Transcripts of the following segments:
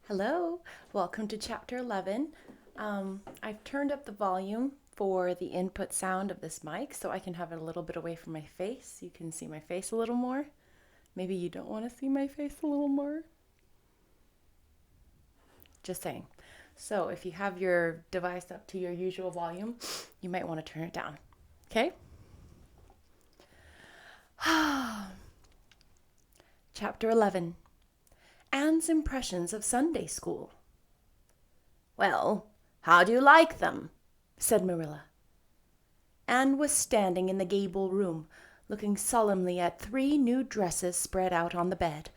Hello, welcome to chapter 11. I've turned up the volume for the input sound of this mic so I can have it a little bit away from my face. You can see my face a little more. Maybe you don't want to see my face a little more. Just saying. So if you have your device up to your usual volume, you might want to turn it down. Okay? Chapter 11. Anne's Impressions of Sunday School. "Well, how do you like them?" said Marilla. Anne was standing in the gable room, looking solemnly at 3 new dresses spread out on the bed.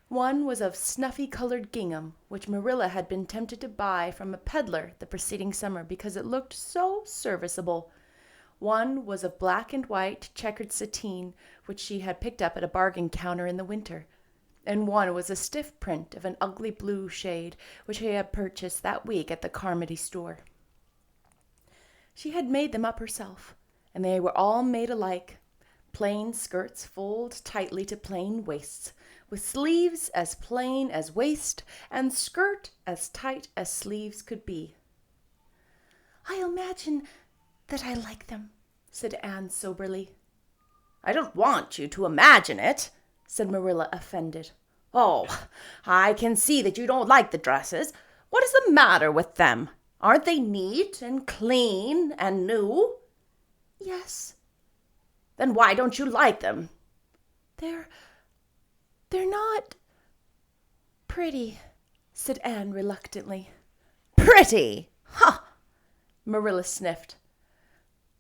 One was of snuffy-colored gingham, which Marilla had been tempted to buy from a peddler the preceding summer because it looked so serviceable. One was of black and white checkered sateen, which she had picked up at a bargain counter in the winter, and one was a stiff print of an ugly blue shade, which she had purchased that week at the Carmody store. She had made them up herself, and they were all made alike. Plain skirts fold tightly to plain waists, with sleeves as plain as waist, and skirt as tight as sleeves could be. "I imagine that I like them," said Anne soberly. "I don't want you to imagine it," said Marilla, offended. "Oh, I can see that you don't like the dresses. What is the matter with them? Aren't they neat and clean and new?" "Yes." "Then why don't you like them?" They're not pretty," said Anne reluctantly. "Pretty? Huh!" Marilla sniffed.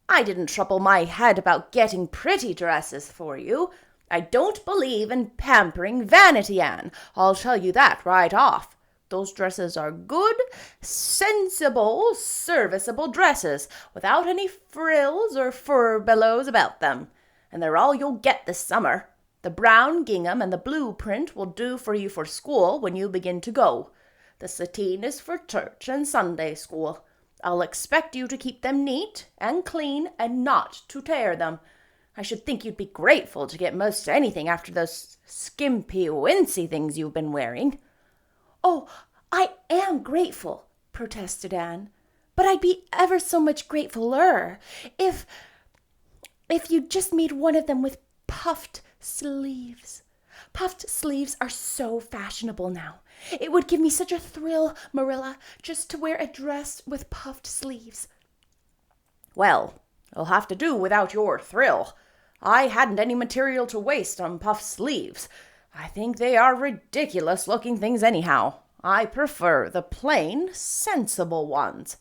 "I didn't trouble my head about getting pretty dresses for you. I don't believe in pampering vanity, Anne. I'll tell you that right off. Those dresses are good, sensible, serviceable dresses, without any frills or furbelows about them. And they're all you'll get this summer. The brown gingham and the blue print will do for you for school when you begin to go. The sateen is for church and Sunday school. I'll expect you to keep them neat and clean and not to tear them. I should think you'd be grateful to get most anything after those skimpy, wincy things you've been wearing." "Oh, I am grateful," protested Anne. "But I'd be ever so much gratefuler if you'd just made one of them with puffed sleeves. Puffed sleeves are so fashionable now. It would give me such a thrill, Marilla, just to wear a dress with puffed sleeves." "Well, you'll have to do without your thrill. I hadn't any material to waste on puffed sleeves. I think they are ridiculous-looking things anyhow. I prefer the plain, sensible ones."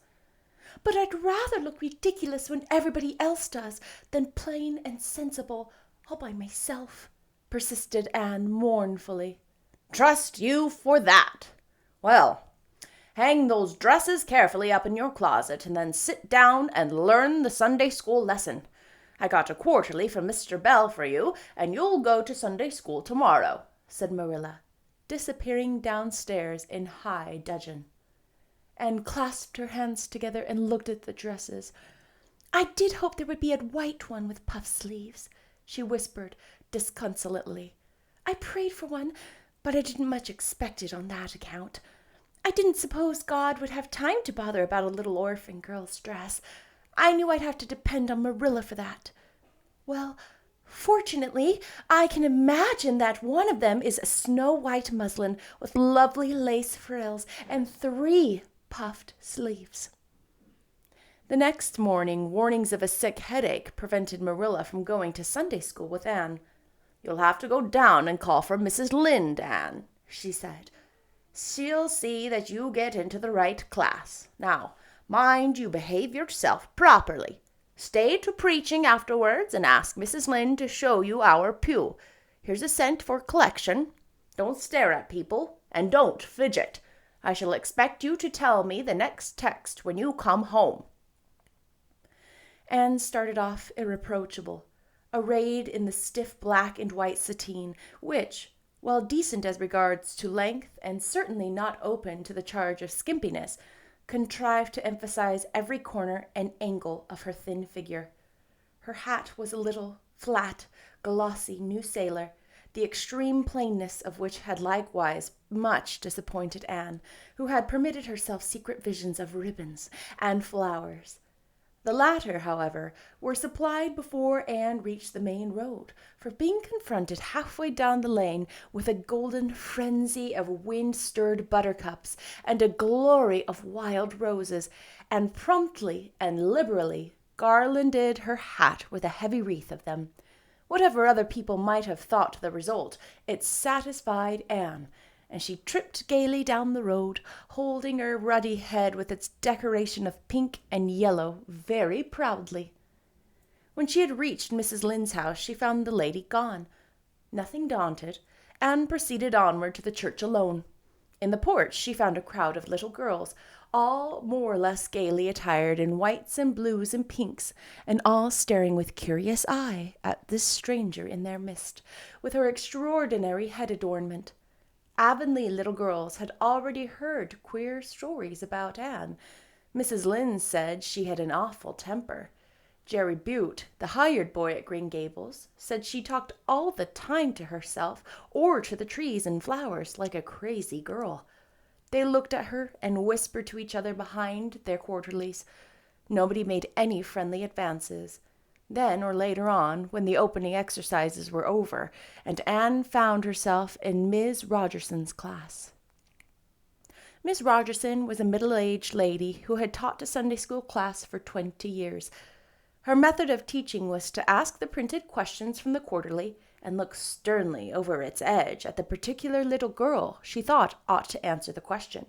"But I'd rather look ridiculous when everybody else does than plain and sensible all by myself," persisted Anne mournfully. "Trust you for that. Well, hang those dresses carefully up in your closet and then sit down and learn the Sunday school lesson. I got a quarterly from Mr. Bell for you, and you'll go to Sunday school tomorrow," said Marilla, disappearing downstairs in high dudgeon. Anne clasped her hands together and looked at the dresses. "I did hope there would be a white one with puffed sleeves," she whispered disconsolately. "I prayed for one, but I didn't much expect it on that account. I didn't suppose God would have time to bother about a little orphan girl's dress. I knew I'd have to depend on Marilla for that. Well, fortunately, I can imagine that one of them is a snow-white muslin with lovely lace frills and 3 puffed sleeves." The next morning, warnings of a sick headache prevented Marilla from going to Sunday school with Anne. "You'll have to go down and call for Mrs. Lynde, Anne," she said. "She'll see that you get into the right class. Now, mind you behave yourself properly. Stay to preaching afterwards and ask Mrs. Lynde to show you our pew. Here's a cent for collection. Don't stare at people, and don't fidget. I shall expect you to tell me the next text when you come home." Anne started off irreproachable, arrayed in the stiff black and white sateen, which, while decent as regards to length and certainly not open to the charge of skimpiness, contrived to emphasize every corner and angle of her thin figure. Her hat was a little, flat, glossy new sailor, the extreme plainness of which had likewise much disappointed Anne, who had permitted herself secret visions of ribbons and flowers. The latter, however, were supplied before Anne reached the main road, for being confronted halfway down the lane with a golden frenzy of wind-stirred buttercups and a glory of wild roses, and promptly and liberally garlanded her hat with a heavy wreath of them. Whatever other people might have thought the result, it satisfied Anne, and she tripped gaily down the road, holding her ruddy head with its decoration of pink and yellow very proudly. When she had reached Mrs. Lynde's house, she found the lady gone. Nothing daunted, Anne proceeded onward to the church alone. In the porch she found a crowd of little girls, all more or less gaily attired in whites and blues and pinks, and all staring with curious eye at this stranger in their midst, with her extraordinary head adornment. Avonlea little girls had already heard queer stories about Anne. Mrs. Lynde said she had an awful temper. Jerry Butte, the hired boy at Green Gables, said she talked all the time to herself or to the trees and flowers like a crazy girl. They looked at her and whispered to each other behind their quarterlies. Nobody made any friendly advances. Then, or later on, when the opening exercises were over, and Anne found herself in Miss Rogerson's class. Miss Rogerson was a middle-aged lady who had taught a Sunday school class for 20 years. Her method of teaching was to ask the printed questions from the quarterly and look sternly over its edge at the particular little girl she thought ought to answer the question.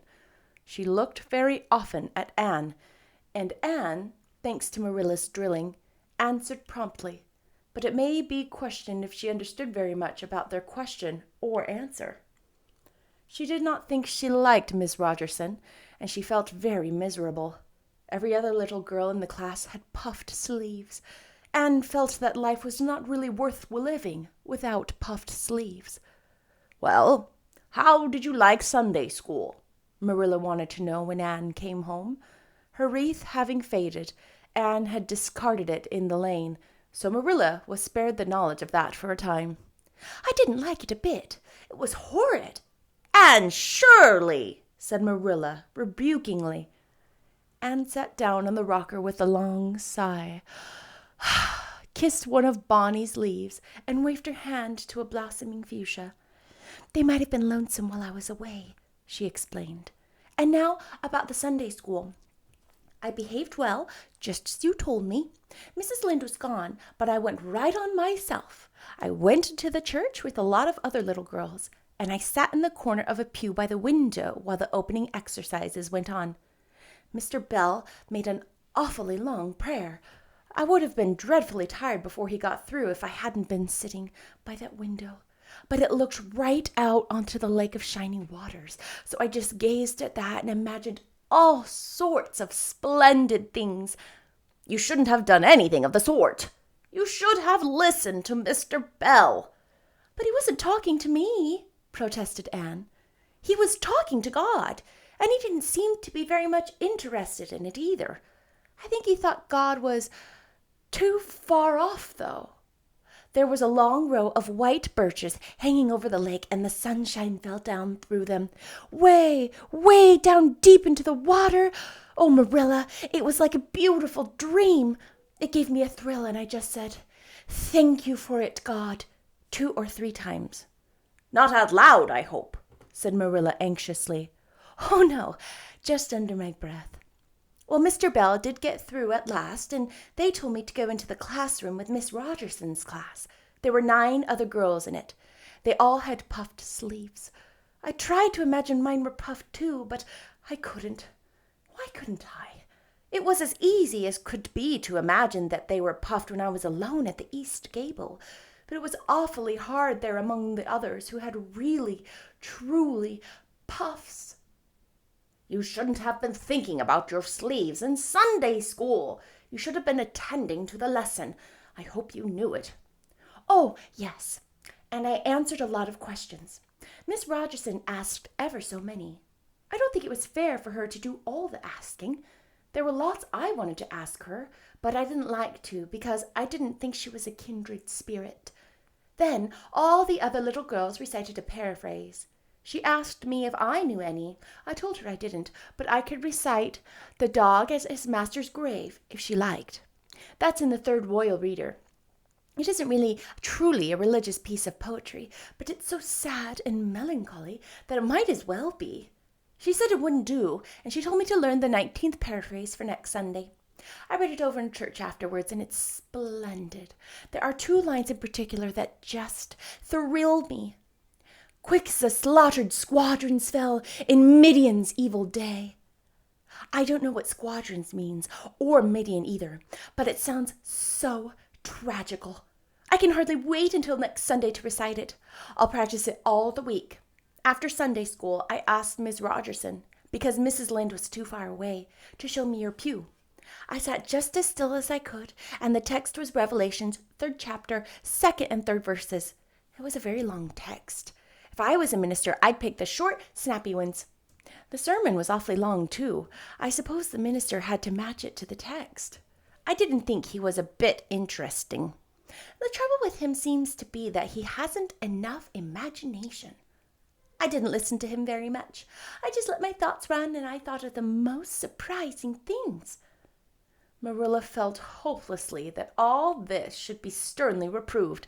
She looked very often at Anne, and Anne, thanks to Marilla's drilling, answered promptly, but it may be questioned if she understood very much about their question or answer. She did not think she liked Miss Rogerson, and she felt very miserable. Every other little girl in the class had puffed sleeves. Anne felt that life was not really worth living without puffed sleeves. "Well, how did you like Sunday school?" Marilla wanted to know when Anne came home. Her wreath having faded, Anne had discarded it in the lane, so Marilla was spared the knowledge of that for a time. "I didn't like it a bit. It was horrid." "Anne Shirley," said Marilla rebukingly. Anne sat down on the rocker with a long sigh, kissed one of Bonny's leaves, and waved her hand to a blossoming fuchsia. "They might have been lonesome while I was away," she explained. "And now about the Sunday school. I behaved well, just as you told me. Mrs. Lynde was gone, but I went right on myself. I went to the church with a lot of other little girls, and I sat in the corner of a pew by the window while the opening exercises went on. Mr. Bell made an awfully long prayer. I would have been dreadfully tired before he got through if I hadn't been sitting by that window. But it looked right out onto the lake of shining waters, so I just gazed at that and imagined all sorts of splendid things." "You shouldn't have done anything of the sort. You should have listened to Mr. Bell." "But he wasn't talking to me," protested Anne. "He was talking to God, and he didn't seem to be very much interested in it either. I think he thought God was too far off, though. There was a long row of white birches hanging over the lake, and the sunshine fell down through them, way, way down deep into the water. Oh, Marilla, it was like a beautiful dream. It gave me a thrill, and I just said, 'Thank you for it, God,' 2 or 3 times. "Not out loud, I hope," said Marilla anxiously. "Oh, no, just under my breath. Well, Mr. Bell did get through at last, and they told me to go into the classroom with Miss Rogerson's class. There were 9 other girls in it. They all had puffed sleeves. I tried to imagine mine were puffed too, but I couldn't. Why couldn't I? It was as easy as could be to imagine that they were puffed when I was alone at the East Gable, but it was awfully hard there among the others who had really, truly puffs. "You shouldn't have been thinking about your sleeves in Sunday school. You should have been attending to the lesson. I hope you knew it." "Oh, yes, and I answered a lot of questions. Miss Rogerson asked ever so many. I don't think it was fair for her to do all the asking. There were lots I wanted to ask her, but I didn't like to because I didn't think she was a kindred spirit. Then all the other little girls recited a paraphrase. She asked me if I knew any. I told her I didn't, but I could recite "The dog at his master's grave" if she liked. That's in the Third Royal Reader. It isn't really truly a religious piece of poetry, but it's so sad and melancholy that it might as well be. She said it wouldn't do, and she told me to learn the 19th paraphrase for next Sunday. I read it over in church afterwards, and it's splendid. There are 2 lines in particular that just thrill me. "Quick as the slaughtered squadrons fell in Midian's evil day." I don't know what squadrons means, or Midian either, but it sounds so tragical. I can hardly wait until next Sunday to recite it. I'll practice it all the week. After Sunday school, I asked Miss Rogerson, because Mrs. Lynde was too far away, to show me your pew. I sat just as still as I could, and the text was Revelation's 3rd chapter, 2nd and 3rd verses. It was a very long text. If I was a minister, I'd pick the short, snappy ones. The sermon was awfully long, too. I suppose the minister had to match it to the text. I didn't think he was a bit interesting. The trouble with him seems to be that he hasn't enough imagination. I didn't listen to him very much. I just let my thoughts run, and I thought of the most surprising things. Marilla felt hopelessly that all this should be sternly reproved,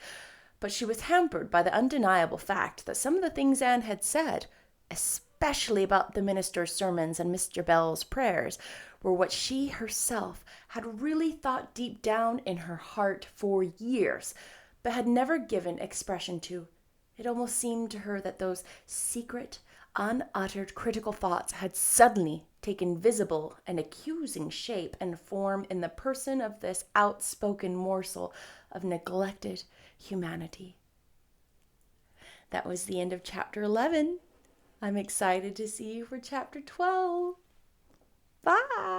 but she was hampered by the undeniable fact that some of the things Anne had said, especially about the minister's sermons and Mr. Bell's prayers, were what she herself had really thought deep down in her heart for years, but had never given expression to. It almost seemed to her that those secret, unuttered critical thoughts had suddenly taken visible and accusing shape and form in the person of this outspoken morsel of neglected humanity. That was the end of chapter 11. I'm excited to see you for chapter 12. Bye!